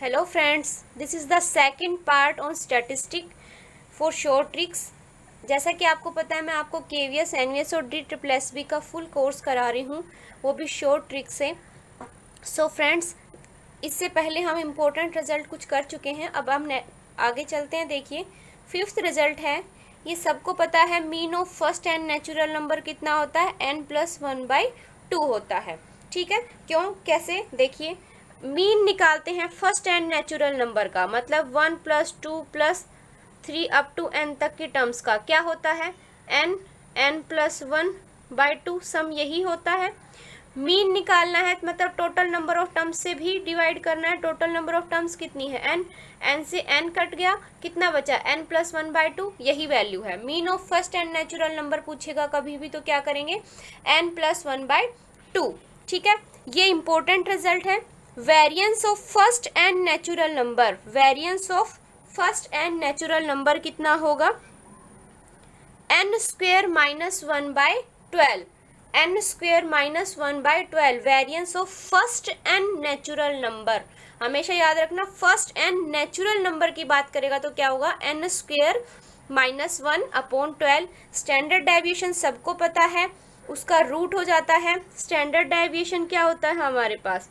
Hello friends, this is the second part on statistic for short tricks। जैसा कि आपको पता है मैं आपको KVS, NVS और DSSB का फुल कोर्स करा रही हूँ, वो भी शॉर्ट ट्रिक से। सो फ्रेंड्स, इससे पहले हम इम्पोर्टेंट रिजल्ट कुछ कर चुके हैं। अब हम आगे चलते हैं। देखिए, फिफ्थ रिजल्ट है, ये सबको पता है, mean of first n natural number कितना होता है, n+1/2 होता है। ठीक है, क्यों, कैसे, देखिए, मीन निकालते हैं फर्स्ट एंड नेचुरल नंबर का, मतलब 1 + 2 + 3 अप टू n तक की टर्म्स का क्या होता है, n+1/2 सम यही होता है। मीन निकालना है मतलब टोटल नंबर ऑफ टर्म्स से भी डिवाइड करना है। टोटल नंबर ऑफ टर्म्स कितनी है, n से n कट गया, कितना बचा, n+1/2, यही वैल्यू है। Mean of first n natural number पूछेगा कभी भी तो क्या करेंगे, n+1/2। ठीक है, ये इंपॉर्टेंट रिजल्ट है। Variance of first n natural number, variance of first n natural number कितना होगा, n² - 1/12, n² - 1/12 variance of first n natural number. हमेशा याद रखना, फर्स्ट एंड नेचुरल नंबर की बात करेगा तो क्या होगा, n² - 1/12। स्टैंडर्ड डेविएशन सबको पता है, उसका रूट हो जाता है। स्टैंडर्ड डेविएशन क्या होता है हमारे पास,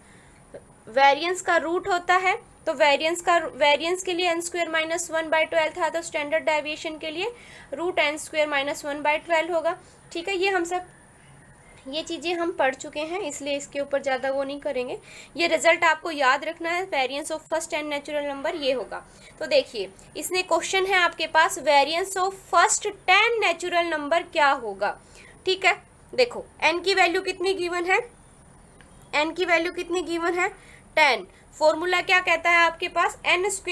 वेरिएंस का रूट होता है। तो वेरिएंस के लिए n² - 1/12 था, तो स्टैंडर्ड डेविएशन के लिए रूट n² - 1/12 होगा। ठीक है, ये चीज़ें हम पढ़ चुके हैं, इसलिए इसके ऊपर ज़्यादा वो नहीं करेंगे। ये रिजल्ट आपको याद रखना है, variance of first n natural number ये होगा। तो देखिए, इसमें क्वेश्चन है आपके पास, variance of first 10 natural number क्या होगा। ठीक है, देखो n की वैल्यू कितनी गिवन है, n की वैल्यू कितनी गिवन है, 10। फॉर्मूला क्या कहता है आपके पास, n² -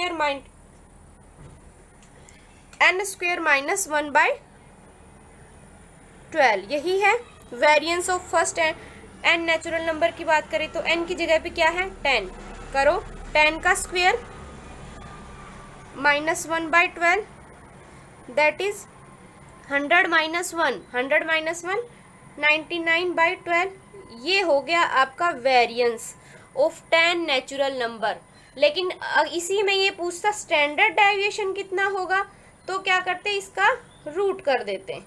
1/12, यही है variance of first n natural number की बात करें तो n की जगह पे क्या है, 10 करो, 10 का स्क्वायर -1/12 दैट इज 100 - 1, 100 - 1 99/12। ये हो गया आपका वेरिएंस ऑफ 10 नेचुरल नंबर। लेकिन इसी में ये पूछता स्टैंडर्ड डेविएशन कितना होगा, तो क्या करते, इसका रूट कर देते।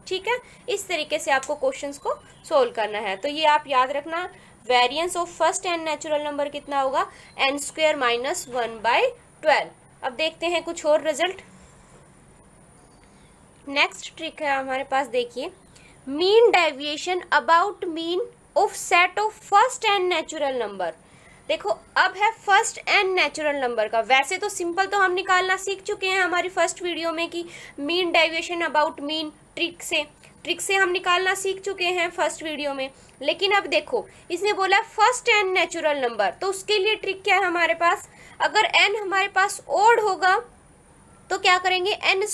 ठीक है, इस तरीके से आपको क्वेश्चंस को सोल्व करना है। तो ये आप याद रखना, variance of first n natural number कितना होगा, n² - 1/12। अब देखते हैं कुछ और रिजल्ट। नेक्स्ट ट्रिक है हमारे पास, देखिए, mean deviation about mean of set of first n natural number. देखो, अब है फर्स्ट एंड नेचुरल नंबर का। वैसे तो सिंपल तो हम निकालना सीख चुके हैं हमारी फर्स्ट वीडियो में कि mean deviation about mean trick से हम निकालना सीख चुके हैं फर्स्ट वीडियो में। लेकिन अब देखो, इसने बोला फर्स्ट एंड नेचुरल नंबर, तो उसके लिए ट्रिक क्या है हमारे पास, अगर n हमारे पास ओड होगा तो क्या करेंगे, n² -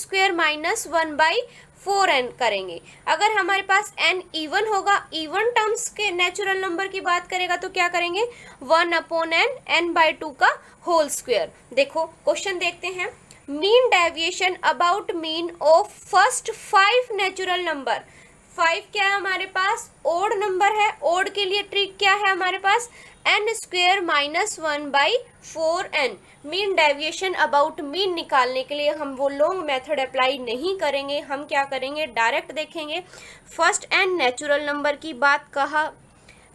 1/4n करेंगे। अगर हमारे पास n इवन होगा, इवन टर्म्स के नेचुरल नंबर की बात करेगा तो क्या करेंगे, 1/n, n/2 का होल स्क्वायर। देखो क्वेश्चन देखते हैं, mean deviation about mean of first 5 natural number. 5 क्या है हमारे पास, ओड नंबर है। ओड के लिए ट्रिक क्या है हमारे पास, n² - 1/4n। Mean deviation about mean निकालने के लिए हम वो लॉन्ग मेथड अप्लाई नहीं करेंगे, हम क्या करेंगे, डायरेक्ट देखेंगे। फर्स्ट एंड नेचुरल नंबर की बात कहा,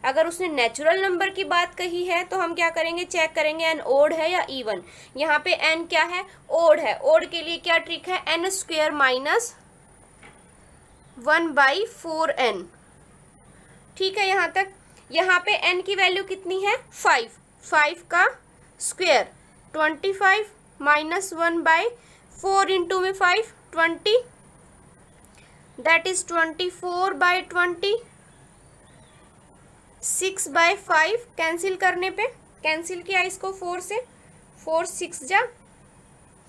अगर उसने नेचुरल नंबर की बात कही है तो हम क्या करेंगे, चेक करेंगे n ओड है या इवन। यहाँ पे n क्या है, ओड है। ओड के लिए क्या ट्रिक है, n² - 1/4n। ठीक है, यहाँ तक। यहाँ पे n की वैल्यू कितनी है, 5। 5 का स्क्वायर 25 - 1/4 इंटू में 5 20, दैट इज 24/20। 6/5 कैंसिल करने पे, कैंसिल किया इसको 4 से, 4 6 जा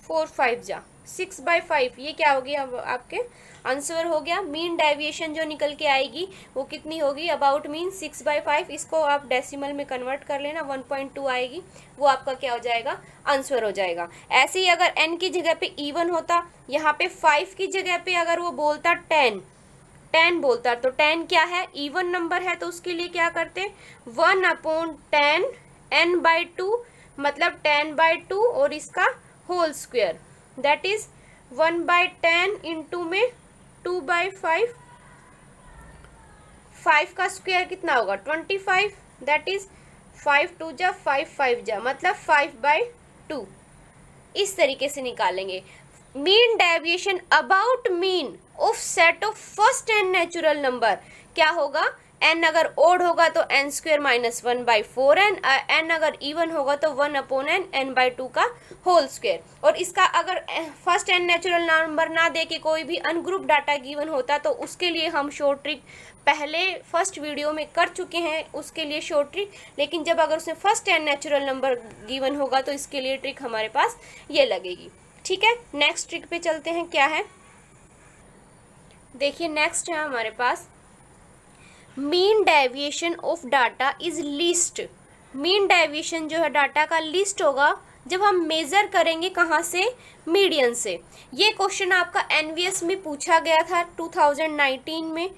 4 5 जा 6/5, ये क्या होगी, अब आपके आंसर हो गया। मीन डेविएशन जो निकल के आएगी वो कितनी होगी, अबाउट मीन 6/5। इसको आप डेसिमल में कन्वर्ट कर लेना, 1.2 आएगी, वो आपका क्या हो जाएगा, आंसर हो जाएगा। ऐसे ही अगर n की जगह पे इवन होता, यहाँ पे 5 की जगह पे अगर वो बोलता 10 बोलता, तो 10 क्या है, इवन नंबर है, तो उसके लिए क्या करते, 1/10 n/2 मतलब 10/2 और इसका whole square, that is 1/10 into में 2/5, 5 का स्क्वायर कितना होगा 25, दैट इज 5 2 जा 5 5 जा मतलब 5/2। इस तरीके से निकालेंगे। Mean deviation about mean of set of first n natural number क्या होगा, n अगर ओड होगा तो n² माइनस 1/4 n अगर इवन होगा तो 1/n n/2 का होल स्क्वायर। और इसका अगर फर्स्ट एन नेचुरल नंबर ना दे के कोई भी अनग्रुप डाटा गिवन होता तो उसके लिए हम शॉर्ट ट्रिक पहले फर्स्ट वीडियो में कर चुके हैं, उसके लिए शॉर्ट ट्रिक। लेकिन जब अगर उसमें first n natural number given होगा तो इसके लिए ट्रिक हमारे पास ये लगेगी। ठीक है, नेक्स्ट ट्रिक पे चलते हैं। क्या है देखिए, नेक्स्ट है हमारे पास mean deviation of data is least. Mean deviation जो है डाटा का लीस्ट होगा जब हम मेजर करेंगे कहाँ से, मीडियन से। ये क्वेश्चन आपका एनवीएस में पूछा गया था 2019 में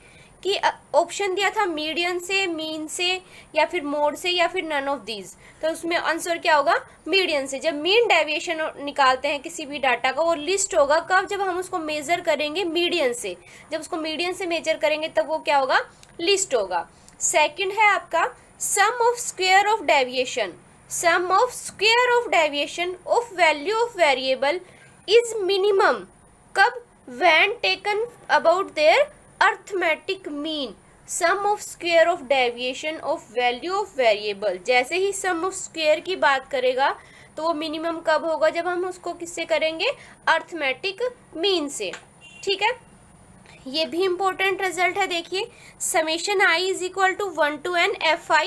कि ऑप्शन दिया था मीडियन से, मीन से या फिर मोड से या फिर नन ऑफ दीज। तो उसमें आंसर क्या होगा, मीडियन से। जब मीन डेविएशन निकालते हैं किसी भी डाटा का वो लिस्ट होगा कब, जब हम उसको मेजर करेंगे मीडियन से। जब उसको मीडियन से मेजर करेंगे तब वो क्या होगा, लिस्ट होगा। सेकंड है आपका sum of square of deviation. Sum of square of deviation of value of variable is minimum कब, when taken about their arithmetic mean. Sum of square of deviation of value of variable, जैसे ही सम of square की बात करेगा तो वो minimum कब होगा, जब हम उसको किससे करेंगे, अर्थमेटिक मीन से। ठीक है, ये भी इंपॉर्टेंट रिजल्ट है। देखिए summation i is equal to 1 to n fi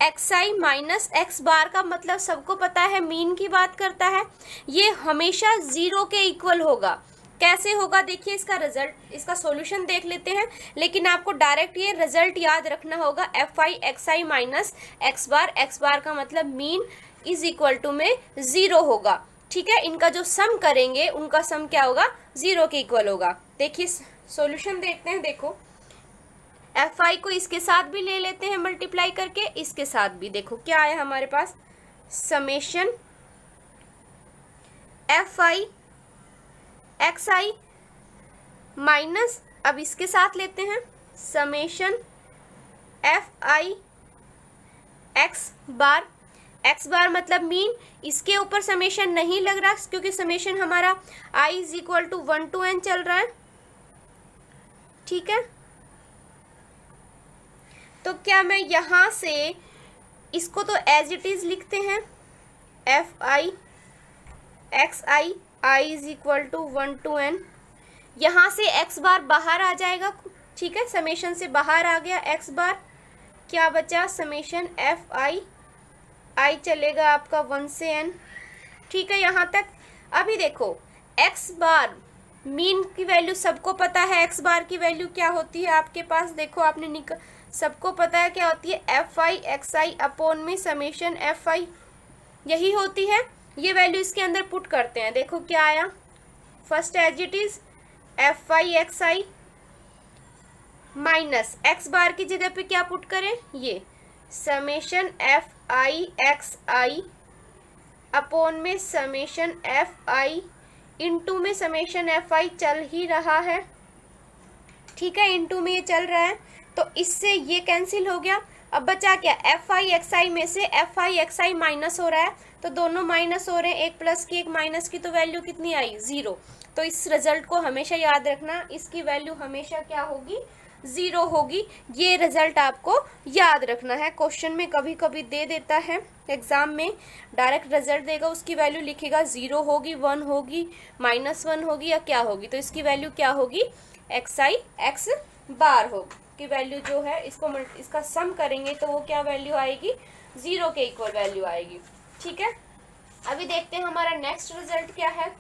xi minus x bar का मतलब सबको पता है मीन की बात करता है, ये हमेशा 0 के इक्वल होगा। कैसे होगा देखिए, इसका रिजल्ट, इसका सॉल्यूशन देख लेते हैं। लेकिन आपको डायरेक्ट ये रिजल्ट याद रखना होगा, fi xi minus x bar का मतलब मीन इज इक्वल टू में 0 होगा। ठीक है, इनका जो सम करेंगे उनका सम क्या होगा, 0 के इक्वल होगा। देखिए सॉल्यूशन देखते हैं। देखो fi को इसके साथ भी ले लेते हैं मल्टीप्लाई करके, इसके साथ भी। देखो क्या आया हमारे पास, समेशन fi xi माइनस, अब इसके साथ लेते हैं समेशन fi x बार मतलब मीन। इसके ऊपर समेशन नहीं लग रहा क्योंकि समेशन हमारा i is equal to 1 to n चल रहा है। ठीक है, तो क्या मैं यहां से इसको तो एज इट इज लिखते हैं, fi xi i is equal to 1 to n। यहाँ से x बार बाहर आ जाएगा। ठीक है, समेशन से बाहर आ गया x बार, क्या बचा, समेशन fi i चलेगा आपका 1 से n। ठीक है, यहाँ तक। अभी देखो x बार मीन की वैल्यू सबको पता है, x बार की वैल्यू क्या होती है आपके पास, देखो आपने सबको पता है क्या होती है, fi xi अपॉन में समेशन fi, यही होती है। ये वैल्यू इसके अंदर पुट करते हैं। देखो क्या आया, first as it is fi xi minus x bar की जगह पे क्या पुट करें, ये समेशन fi xi अपॉन में समेशन fi इनटू में समेशन fi चल ही रहा है। ठीक है, इनटू में ये चल रहा है तो इससे ये कैंसिल हो गया। अब बचा क्या, fi xi में से fi xi माइनस हो रहा है तो दोनों माइनस हो रहे हैं, एक प्लस की एक माइनस की, तो वैल्यू कितनी आई, 0। तो इस रिजल्ट को हमेशा याद रखना, इसकी वैल्यू हमेशा क्या होगी, 0 होगी। ये रिजल्ट आपको याद रखना है। क्वेश्चन में कभी कभी दे देता है एग्जाम में, डायरेक्ट रिजल्ट देगा, उसकी वैल्यू लिखेगा 0 होगी, 1 होगी, -1 होगी या क्या होगी। तो इसकी वैल्यू क्या होगी, xi x बार होगी की वैल्यू जो है, इसका सम करेंगे तो वो क्या वैल्यू आएगी, 0 के इक्वल वैल्यू आएगी। ठीक है, अभी देखते हैं हमारा नेक्स्ट रिजल्ट क्या है।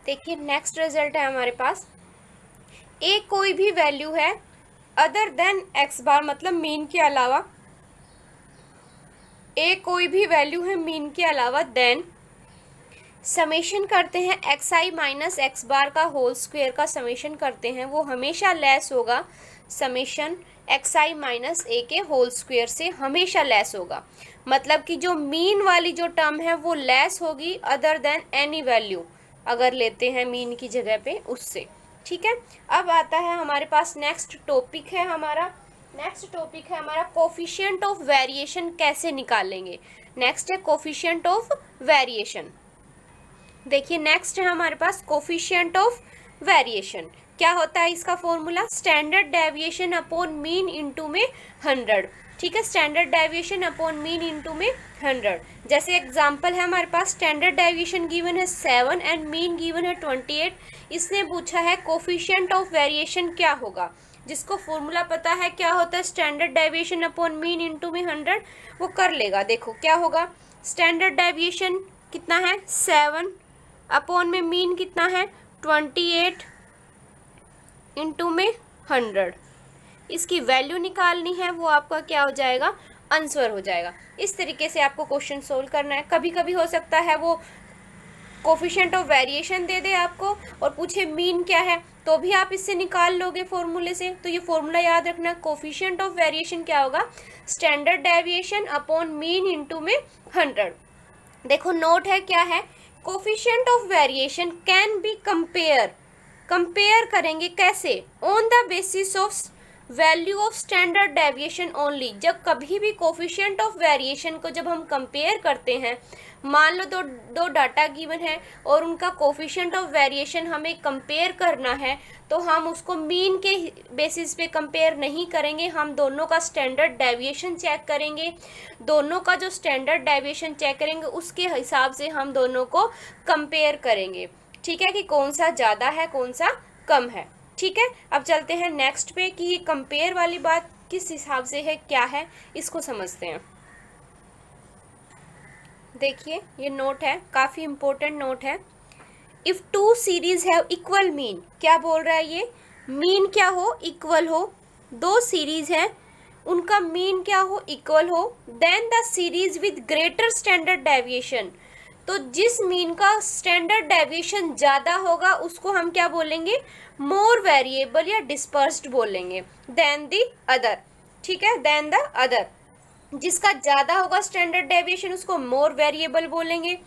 देखिए नेक्स्ट रिजल्ट है हमारे पास, ए कोई भी वैल्यू है अदर देन x बार मतलब मीन के अलावा, ए कोई भी वैल्यू है मीन के अलावा, देन समेशन करते हैं xi माइनस x बार का होल स्क्वायर का समेशन करते हैं, वो हमेशा लेस होगा समेशन xi माइनस a के होल स्क्वायर से हमेशा लेस होगा। मतलब कि जो मीन वाली जो टर्म है वो लेस होगी अदर देन एनी वैल्यू, अगर लेते हैं मीन की जगह पे उससे। ठीक है, अब आता है हमारे पास नेक्स्ट टॉपिक है हमारा कोफिशिएंट ऑफ वेरिएशन कैसे निकालेंगे। नेक्स्ट है कोफिशिएंट ऑफ वेरिएशन। देखिए नेक्स्ट है हमारे पास कोफिशिएंट ऑफ वेरिएशन। क्या होता है इसका formula, standard deviation upon mean into में 100। ठीक है, standard deviation upon mean into में 100। जैसे एग्जांपल है हमारे पास स्टैंडर्ड डेविएशन गिवन है 7 एंड मीन गिवन है 28। इसने पूछा है कोफिशिएंट ऑफ वेरिएशन क्या होगा। जिसको फॉर्मूला पता है क्या होता है standard deviation upon mean into में 100, वो कर लेगा। देखो क्या होगा, स्टैंडर्ड डेविएशन कितना है 7 अपॉन में मीन कितना है 28 इनटू में 100। इसकी वैल्यू निकालनी है, वो आपका क्या हो जाएगा, आंसर हो जाएगा। इस तरीके से आपको क्वेश्चन सोल्व करना है। कभी कभी हो सकता है वो कोफिशिएंट ऑफ वेरिएशन दे दे आपको और पूछे मीन क्या है, तो भी आप इससे निकाल लोगे फॉर्मूले से। तो ये फॉर्मूला याद रखना, कोफिशिएंट ऑफ वेरिएशन क्या होगा, standard deviation upon mean into में 100। देखो नोट है क्या है, coefficient of variation can be compare करेंगे कैसे, on the basis of value of standard deviation only. जब कभी भी कोफिशिएंट ऑफ वेरिएशन को जब हम कंपेयर करते हैं, मान लो दो डाटा गिवन है और उनका कोफिशिएंट ऑफ वेरिएशन हमें कंपेयर करना है, तो हम उसको मीन के बेसिस पे कंपेयर नहीं करेंगे, हम दोनों का स्टैंडर्ड डेविएशन चेक करेंगे। दोनों का जो स्टैंडर्ड डेविएशन चेक करेंगे उसके हिसाब से हम दोनों को कंपेयर करेंगे। ठीक है, कि कौन सा ज़्यादा है कौन सा कम है। ठीक है, अब चलते हैं नेक्स्ट पे कि ये कंपेयर वाली बात किस हिसाब से है, क्या है, इसको समझते हैं। देखिए ये नोट है, काफ़ी इंपॉर्टेंट नोट है। If two series have equal mean, क्या बोल रहा है ये, मीन क्या हो, इक्वल हो। दो सीरीज हैं उनका मीन क्या हो, इक्वल हो। Then the series with greater standard deviation, तो जिस मीन का स्टैंडर्ड डेविएशन ज़्यादा होगा उसको हम क्या बोलेंगे, मोर वेरिएबल या डिस्पर्स्ड बोलेंगे देन द अदर। ठीक है, देन द अदर, जिसका ज़्यादा होगा स्टैंडर्ड डेविएशन उसको मोर वेरिएबल बोलेंगे,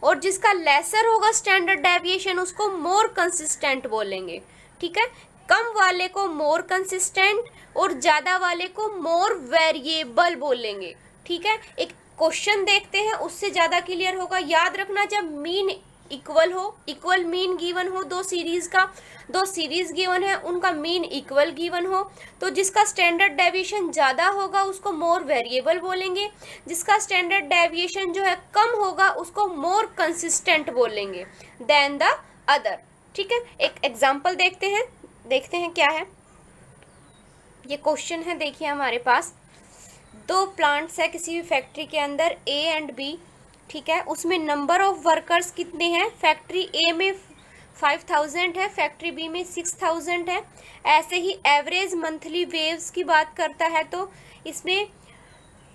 और जिसका लेसर होगा स्टैंडर्ड डेविएशन उसको मोर कंसिस्टेंट बोलेंगे। ठीक है, कम वाले को मोर कंसिस्टेंट और ज़्यादा वाले को मोर वेरिएबल बोलेंगे। ठीक है, एक क्वेश्चन देखते हैं उससे ज़्यादा क्लियर होगा। याद रखना, जब मीन इक्वल हो, इक्वल मीन गिवन हो, दो सीरीज गिवन है उनका मीन इक्वल गिवन हो, तो जिसका स्टैंडर्ड डेविएशन ज़्यादा होगा उसको मोर वेरिएबल बोलेंगे, जिसका स्टैंडर्ड डेविएशन जो है कम होगा उसको मोर कंसिस्टेंट बोलेंगे देन द अदर। ठीक है, एक एग्जाम्पल देखते हैं क्या है। ये क्वेश्चन है, देखिए हमारे पास दो प्लांट्स है किसी भी फैक्ट्री के अंदर, ए एंड बी। ठीक है, उसमें नंबर ऑफ वर्कर्स कितने हैं, फैक्ट्री ए में 5000 है, फैक्ट्री बी में 6000 है। ऐसे ही एवरेज मंथली वेव्स की बात करता है तो इसमें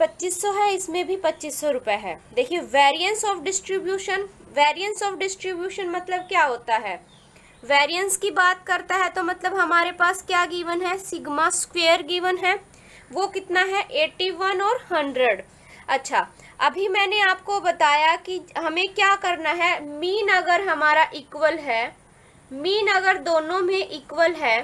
2500 है, इसमें भी 2500 रुपये है। देखिए वेरिएंस ऑफ डिस्ट्रीब्यूशन मतलब क्या होता है, वेरिएंस की बात करता है तो मतलब हमारे पास क्या गिवन है, सिग्मा स्क्वायर गिवन है, वो कितना है 81 और 100। अच्छा, अभी मैंने आपको बताया कि हमें क्या करना है, मीन अगर हमारा इक्वल है, मीन अगर दोनों में इक्वल है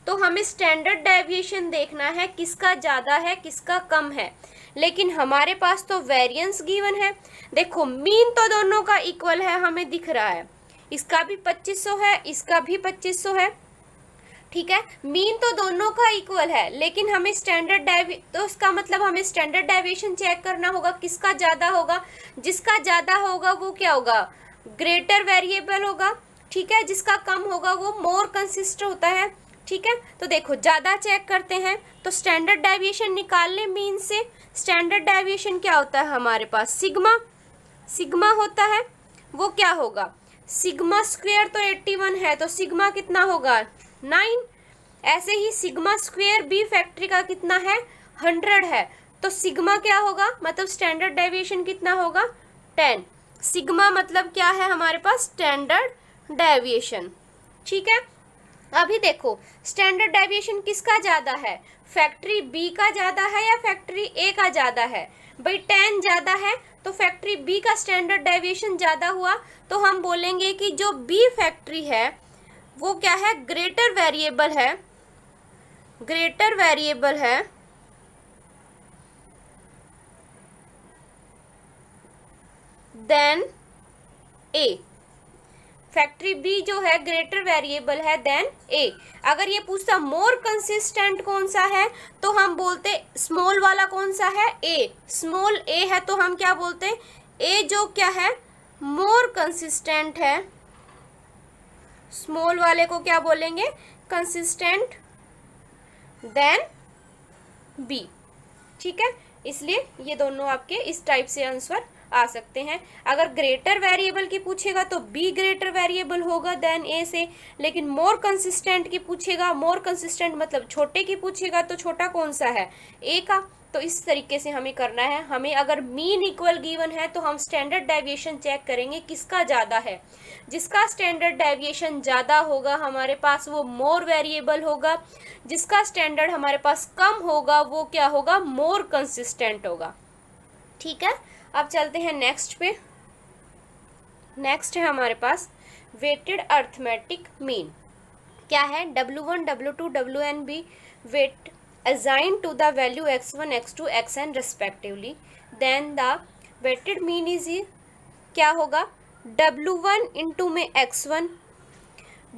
तो हमें स्टैंडर्ड डेविएशन देखना है किसका ज़्यादा है किसका कम है। लेकिन हमारे पास तो वेरिएंस गिवन है। देखो मीन तो दोनों का इक्वल है, हमें दिख रहा है, इसका भी 2500 है, इसका भी 2500 है। ठीक है, मीन तो दोनों का इक्वल है, लेकिन हमें तो इसका मतलब हमें स्टैंडर्ड डेविएशन चेक करना होगा किसका ज़्यादा होगा। जिसका ज़्यादा होगा वो क्या होगा, ग्रेटर वेरिएबल होगा। ठीक है, जिसका कम होगा वो मोर कंसिस्ट होता है। ठीक है, तो देखो ज़्यादा चेक करते हैं तो स्टैंडर्ड डेविएशन निकाल लें मीन से। स्टैंडर्ड डेविएशन क्या होता है हमारे पास, सिग्मा होता है, वो क्या होगा, सिग्मा स्क्वायर तो 81 है तो सिग्मा कितना होगा 9। ऐसे ही सिग्मा स्क्वायर बी फैक्ट्री का कितना है 100 है, तो सिग्मा क्या होगा, मतलब स्टैंडर्ड डेविएशन कितना होगा 10। सिग्मा मतलब क्या है हमारे पास, स्टैंडर्ड डेविएशन। ठीक है, अभी देखो स्टैंडर्ड डेविएशन किसका ज्यादा है, फैक्ट्री बी का ज्यादा है या फैक्ट्री ए का ज्यादा है, भाई 10 ज्यादा है तो फैक्ट्री बी का स्टैंडर्ड डेविएशन ज्यादा हुआ, तो हम बोलेंगे कि जो बी फैक्ट्री है वो क्या है, ग्रेटर वेरिएबल है, ग्रेटर वेरिएबल है देन ए, फैक्ट्री बी जो है ग्रेटर वेरिएबल है देन ए। अगर ये पूछता मोर कंसिस्टेंट कौन सा है तो हम बोलते स्मॉल वाला कौन सा है, ए, स्मॉल ए है तो हम क्या बोलते, ए जो क्या है मोर कंसिस्टेंट है, स्मॉल वाले को क्या बोलेंगे, कंसिस्टेंट देन बी। ठीक है, इसलिए ये दोनों आपके इस टाइप से आंसर आ सकते हैं। अगर ग्रेटर वेरिएबल की पूछेगा तो बी ग्रेटर वेरिएबल होगा देन ए से, लेकिन मोर कंसिस्टेंट की पूछेगा, मोर कंसिस्टेंट मतलब छोटे की पूछेगा तो छोटा कौन सा है, ए का। तो इस तरीके से हमें करना है। हमें अगर मीन इक्वल गिवन है तो हम स्टैंडर्ड डेविएशन चेक करेंगे किसका ज्यादा है, जिसका स्टैंडर्ड डेविएशन ज्यादा होगा हमारे पास वो मोर वेरिएबल होगा, जिसका स्टैंडर्ड हमारे पास कम होगा वो क्या होगा, मोर कंसिस्टेंट होगा। ठीक है, अब चलते हैं नेक्स्ट पे। नेक्स्ट है हमारे पास वेटेड अर्थमेटिक मीन। क्या है, W1 W2 WN weight assigned to the value x1 x2 xn respectively, then the weighted mean is क्या होगा, W1 इंटू में x1,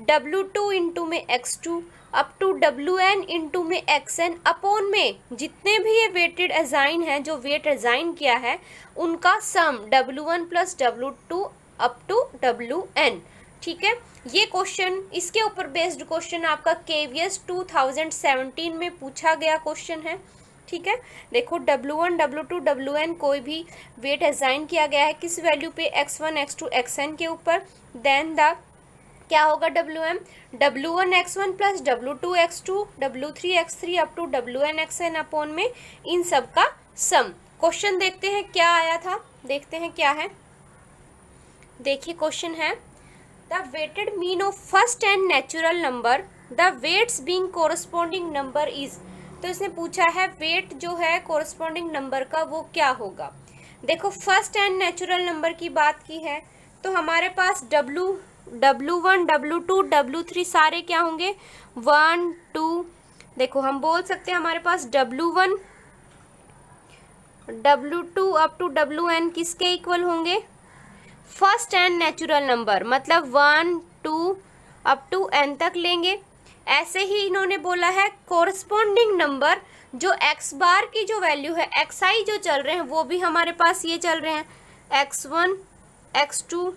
W2 इंटू में x2 up to WN into में xn upon में जितने भी ये वेटेड असाइन है, जो वेट असाइन किया है उनका sum W1 plus W2 up to WN। ठीक है, ये क्वेश्चन इसके ऊपर बेस्ड क्वेश्चन आपका KVS 2017 में पूछा गया क्वेश्चन है। ठीक है, देखो W1 W2 WN कोई भी वेट असाइन किया गया है किस वैल्यू पे, x1 x2 xn के ऊपर, देन द क्या होगा WM, W1 x1 plus W2 x2 W3 x3 up to WN xn upon में इन सब का सम। क्वेश्चन देखते हैं क्या आया था, देखते हैं क्या है। देखिए क्वेश्चन है the weighted mean of first and natural number, the weights being corresponding number is। तो इसने पूछा है वेट जो है corresponding नंबर का वो क्या होगा। देखो फर्स्ट एंड नेचुरल नंबर की बात की है तो हमारे पास W1 W2 W3 सारे क्या होंगे 1 2। देखो हम बोल सकते हैं हमारे पास W1 W2 up to WN किसके इक्वल होंगे, फर्स्ट एंड नेचुरल नंबर, मतलब 1 2 अप टू n तक लेंगे। ऐसे ही इन्होंने बोला है कोरस्पॉन्डिंग नंबर जो x बार की जो वैल्यू है xi जो चल रहे हैं वो भी हमारे पास ये चल रहे हैं x1 x2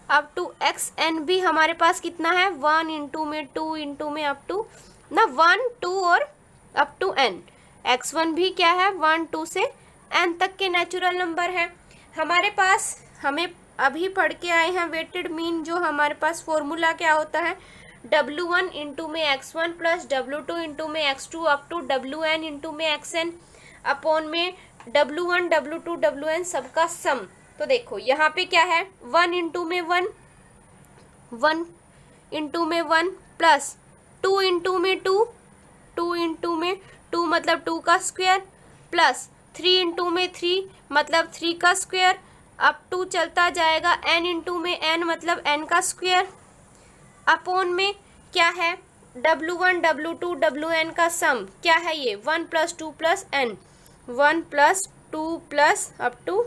up to xn भी हमारे पास कितना है 1 इंटू में 2 इंटू में अप टू ना 1 2 और अप टू n। x1 भी क्या है 1 2 से n तक के नेचुरल नंबर है हमारे पास। हमें अभी पढ़ के आए हैं वेटेड मीन, जो हमारे पास फॉर्मूला क्या होता है W1 इंटू में x1 प्लस W2 इंटू में x2 up to WN into में xn अपॉन में W1 W2 WN सबका सम। तो देखो यहाँ पे क्या है 1 इंटू में 1 1 इंटू में 1 प्लस 2 इंटू में 2 2 इंटू में 2 मतलब 2 का स्क्वायर प्लस 3 इंटू में 3 मतलब 3 का स्क्वायर अप टू चलता जाएगा n इंटू में n मतलब n का स्क्वायर अपॉन में क्या है W1 W2 WN का सम क्या है ये 1 plus 2 plus n 1 plus 2 plus up two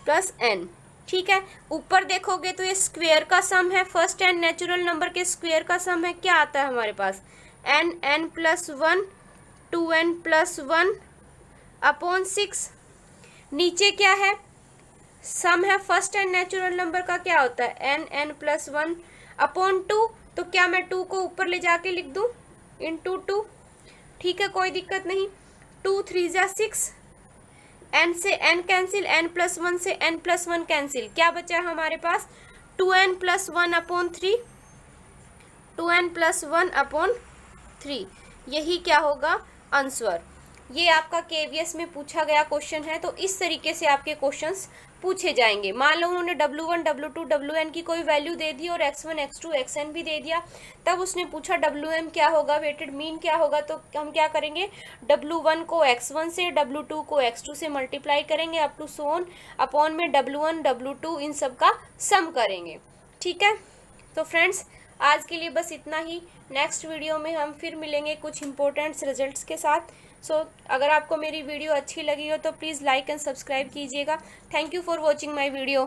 plus n। ठीक है, ऊपर देखोगे तो ये स्क्वायर का सम है, फर्स्ट एंड नेचुरल नंबर के स्क्वायर का सम है, क्या आता है हमारे पास n plus 1 2n plus 1 upon 6। नीचे क्या है सम है फर्स्ट एंड नेचुरल नंबर का, क्या होता है n प्लस 1 अपॉन 2। तो क्या मैं 2 को ऊपर ले जाके लिख दूं इंटू 2। ठीक है, कोई दिक्कत नहीं। 2 3 जा 6, n से n कैंसिल, n प्लस 1 से n प्लस 1 कैंसिल, क्या बचा हमारे पास 2n plus 1 upon 3 2n plus 1 upon 3। यही क्या होगा आंसर। ये आपका केवीएस में पूछा गया क्वेश्चन है, तो इस तरीके से आपके क्वेश्चंस पूछे जाएंगे। मान लो उन्होंने W1 W2 WN की कोई वैल्यू दे दी और X1 X2 XN भी दे दिया, तब उसने पूछा WM क्या होगा, वेटेड मीन क्या होगा, तो हम क्या करेंगे, W1 को X1 से, W2 को X2 से मल्टीप्लाई करेंगे अप टू सोन अपॉन में W1 W2 इन सब का सम करेंगे। ठीक है, तो फ्रेंड्स आज के लिए बस इतना ही। नेक्स्ट वीडियो में हम फिर मिलेंगे कुछ इंपॉर्टेंट्स रिजल्ट्स के साथ। अगर आपको मेरी वीडियो अच्छी लगी हो तो प्लीज़ लाइक एंड सब्सक्राइब कीजिएगा। Thank you for watching my video.